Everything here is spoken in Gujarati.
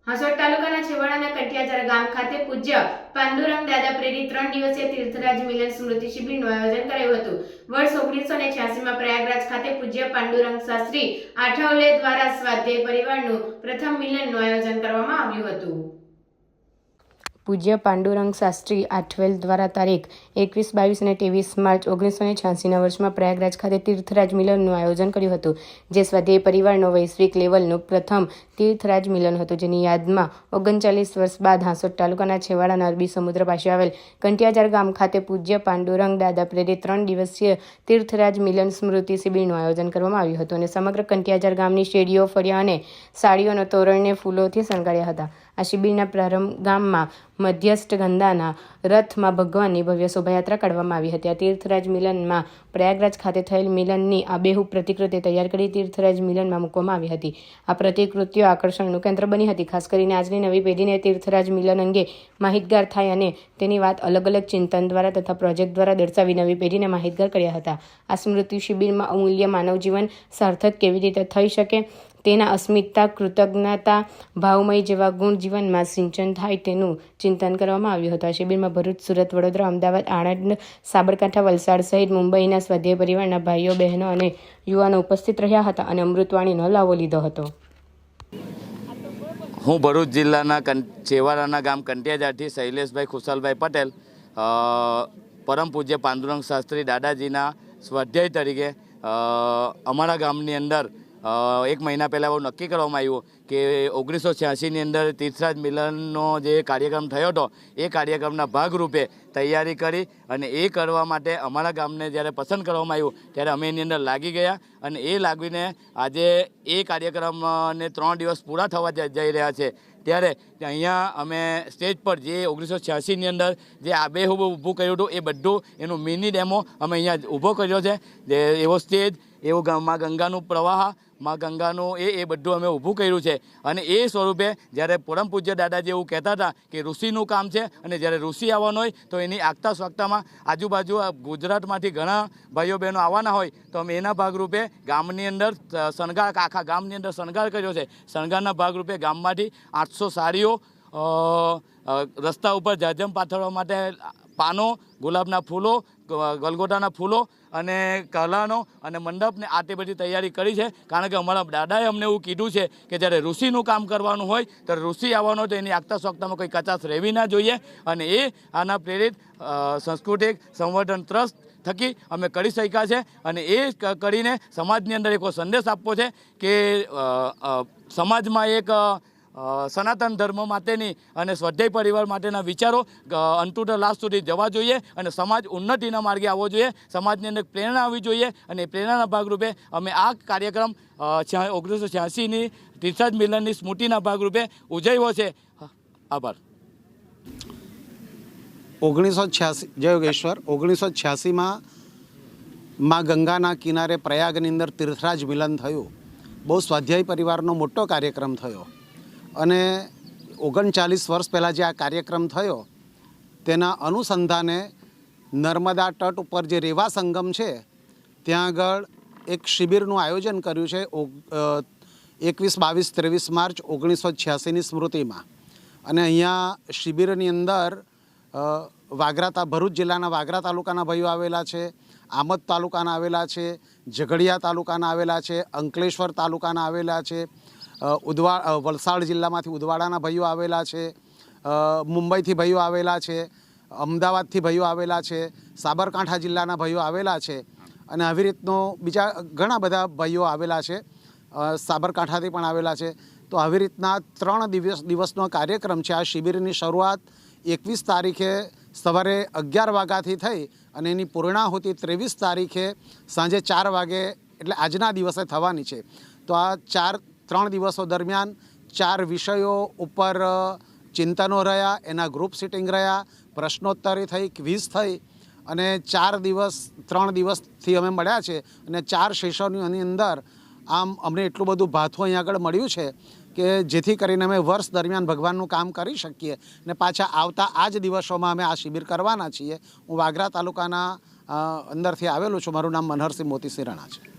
હાસોટ તાલુકાના છેવાડાના કંઠિયાજાર ગામ ખાતે પૂજ્ય પાંડુરંગ દાદા પ્રેરિત 3 દિવસીય તીર્થરાજ મિલન સ્મૃતિ શિબિરનું આયોજન કરાયું હતું। વર્ષ 1986માં પ્રયાગરાજ ખાતે પૂજ્ય પાંડુરંગ શાસ્ત્રી આઠવલે દ્વારા સ્વાધ્યાય પરિવારનું પ્રથમ મિલનનું આયોજન કરવામાં આવ્યું હતું। પૂજ્ય પાંડુરંગ શાસ્ત્રી આઠવેલ દ્વારા તારીખ 21, 22 અને 23 માર્ચ 1986ના વર્ષમાં પ્રયાગરાજ ખાતે તીર્થરાજ મિલનનું આયોજન કર્યું હતું, જે સ્વાધ્યાય પરિવારનો વૈશ્વિક લેવલનું પ્રથમ તીર્થરાજ મિલન હતું, જેની યાદમાં 39 વર્ષ બાદ હાંસોટ તાલુકાના છેવાડાના અરબી સમુદ્ર પાસે આવેલ કંઠિયાજાર ગામ ખાતે પૂજ્ય પાંડુરંગ દાદા પ્રેરિત 3 દિવસીય તીર્થરાજ મિલન સ્મૃતિ શિબિરનું આયોજન કરવામાં આવ્યું હતું અને સમગ્ર કંઠિયાજાર ગામની શેરીઓ, ફળિયા અને સાડીઓના તોરણને ફૂલોથી શણગાર્યા હતા। આ શિબિરના પ્રારંભ ગામમાં મધ્યસ્થ ગંગાના રથમાં ભગવાનની ભવ્ય શોભાયાત્રા કાઢવામાં આવી હતી। આ તીર્થરાજ મિલનમાં પ્રયાગરાજ ખાતે થયેલ મિલનની આબેહૂબ પ્રતિકૃતિ તૈયાર કરી તીર્થરાજ મિલનમાં મૂકવામાં આવી હતી। આ પ્રતિકૃતિઓ આકર્ષણનું કેન્દ્ર બની હતી, ખાસ કરીને આજની નવી પેઢીને તીર્થરાજ મિલન અંગે માહિતગાર થાય અને તેની વાત અલગ અલગ ચિંતન દ્વારા તથા પ્રોજેક્ટ દ્વારા દર્શાવી નવી પેઢીને માહિતગાર કર્યા હતા। આ સ્મૃતિ શિબિરમાં અમૂલ્ય માનવ જીવન સાર્થક કેવી રીતે થઈ શકે, તેના અસ્મિતા, કૃતજ્ઞતા, ભાવમય જેવા ગુણ જીવનમાં સિંચન થાય તેનું ચિંતન કરવામાં આવ્યું હતું। આ શિબિરમાં ભરૂચ, સુરત, વડોદરા, અમદાવાદ, આણંદ, સાબરકાંઠા, વલસાડ સહિત મુંબઈના સ્વાધ્યાય પરિવારના ભાઈઓ, બહેનો અને યુવાનો ઉપસ્થિત રહ્યા હતા અને અમૃતવાણીનો લાવો લીધો હતો। હું ભરૂચ જિલ્લાના છેવાડાના ગામ કંઠિયાજારથી શૈલેષભાઈ ખુશાલભાઈ પટેલ પરમ પૂજ્ય પાંડુરંગ શાસ્ત્રી દાદાજીના સ્વાધ્યાય તરીકે અમારા ગામની અંદર 1 મહિના પહેલાં એવું નક્કી કરવામાં આવ્યું કે 1986ની અંદર તીર્થરાજ મિલનનો જે કાર્યક્રમ થયો હતો એ કાર્યક્રમના ભાગરૂપે તૈયારી કરી અને એ કરવા માટે અમારા ગામને જ્યારે પસંદ કરવામાં આવ્યું ત્યારે અમે એની અંદર લાગી ગયા અને એ લાગીને આજે એ કાર્યક્રમને 3 દિવસ પૂરા થવા જઈ રહ્યા છે। ત્યારે અહીંયા અમે સ્ટેજ પર જે 1986ની અંદર જે આબેહૂબ ઊભું કર્યું હતું એ બધું એનું મિની ડેમો અમે અહીંયા ઊભો કર્યો છે। જે એવો સ્ટેજ, એવો માં ગંગાનું પ્રવાહ, માં ગંગાનું એ બધું અમે ઊભું કર્યું છે અને એ સ્વરૂપે જ્યારે પરમ પૂજ્ય દાદાજી એવું કહેતા હતા કે ઋષિનું કામ છે અને જ્યારે ઋષિ આવવાનો હોય તો એની આગતા સ્વાગતામાં આજુબાજુ ગુજરાતમાંથી ઘણા ભાઈઓ બહેનો આવવાના હોય તો અમે એના ભાગરૂપે ગામની અંદર શણગાર, આખા ગામની અંદર શણગાર કર્યો છે। શણગારના ભાગરૂપે ગામમાંથી 800 સાડીઓ, રસ્તા ઉપર જાજમ પાથરવા માટે પાનો, ગુલાબના ફૂલો, ગલગોટાના ફૂલો અને કલાનો અને મંડપને આ તે બધી તૈયારી કરી છે, કારણ કે અમારા દાદાએ અમને એવું કીધું છે કે જ્યારે ઋષિનું કામ કરવાનું હોય ત્યારે ઋષિ આવવાનો તો એની આગતા સ્વાગતામાં કોઈ કચાશ રહેવી ના જોઈએ અને એ આના પ્રેરિત સાંસ્કૃતિક સંવર્ધન ટ્રસ્ટ થકી અમે કરી શક્યા છે અને એ કરીને સમાજની અંદર એક સંદેશ આપવો છે કે સમાજમાં એક સનાતન ધર્મ માટેની અને સ્વાધ્યાય પરિવાર માટેના વિચારો અંતુત લાસ્ટ સુધી જવા જોઈએ અને સમાજ ઉન્નતિના માર્ગે આવવો જોઈએ, સમાજની અંદર પ્રેરણા આવવી જોઈએ અને પ્રેરણાના ભાગરૂપે અમે આ કાર્યક્રમ 1986ની તીર્થરાજ મિલનની સ્મૃતિના ભાગરૂપે ઉજવ્યો છે। આભાર। 1986 જય યોગેશ્વર 1986માં માં ગંગાના કિનારે પ્રયાગની અંદર તીર્થરાજ મિલન થયું। બહુ સ્વાધ્યાય પરિવારનો મોટો કાર્યક્રમ થયો અને 39 વર્ષ પહેલાં જે આ કાર્યક્રમ થયો તેના અનુસંધાને નર્મદા તટ ઉપર જે રેવા સંગમ છે ત્યાં આગળ એક શિબિરનું આયોજન કર્યું છે 21, 22, 23 માર્ચ 1986ની સ્મૃતિમાં અને અહીંયા શિબિરની અંદર ભરૂચ જિલ્લાના વાગરા તાલુકાના ભાઈઓ આવેલા છે, આમદ તાલુકાના આવેલા છે, ઝઘડિયા તાલુકાના આવેલા છે, અંકલેશ્વર તાલુકાના આવેલા છે, વલસાડ જિલ્લામાંથી ઉદવાડાના ભાઈઓ આવેલા છે, મુંબઈથી ભાઈઓ આવેલા છે, અમદાવાદથી ભાઈઓ આવેલા છે, સાબરકાંઠા જિલ્લાના ભાઈઓ આવેલા છે અને આવી રીતનો બીજા ઘણા બધા ભાઈઓ આવેલા છે, સાબરકાંઠાથી પણ આવેલા છે। તો આવી રીતના 3 દિવસનો કાર્યક્રમ છે। આ શિબિરની શરૂઆત 21 તારીખે સવારે 11 વાગ્યાથી થઈ અને એની પૂર્ણાહુતિ 23 તારીખે સાંજે 4 વાગે એટલે આજના દિવસે થવાની છે। તો આ 3 દિવસો દરમિયાન 4 વિષયો ઉપર ચિંતનો રહ્યા, એના ગ્રુપ સિટિંગ રહ્યા, પ્રશ્નોત્તરી થઈ, ક્વિઝ થઈ અને 3 દિવસથી અમે મળ્યા છે અને 4 સેશનની અંદર આમ અમને એટલું બધું ભાથું અહીં આગળ મળ્યું છે કે જેથી કરીને અમે વર્ષ દરમિયાન ભગવાનનું કામ કરી શકીએ અને પાછા આવતા આ જ દિવસોમાં અમે આ શિબિર કરવાના છીએ। હું વાગરા તાલુકાના અંદરથી આવેલો છું। મારું નામ મનહરસિંહ મોતીસિંહ રાણા છે।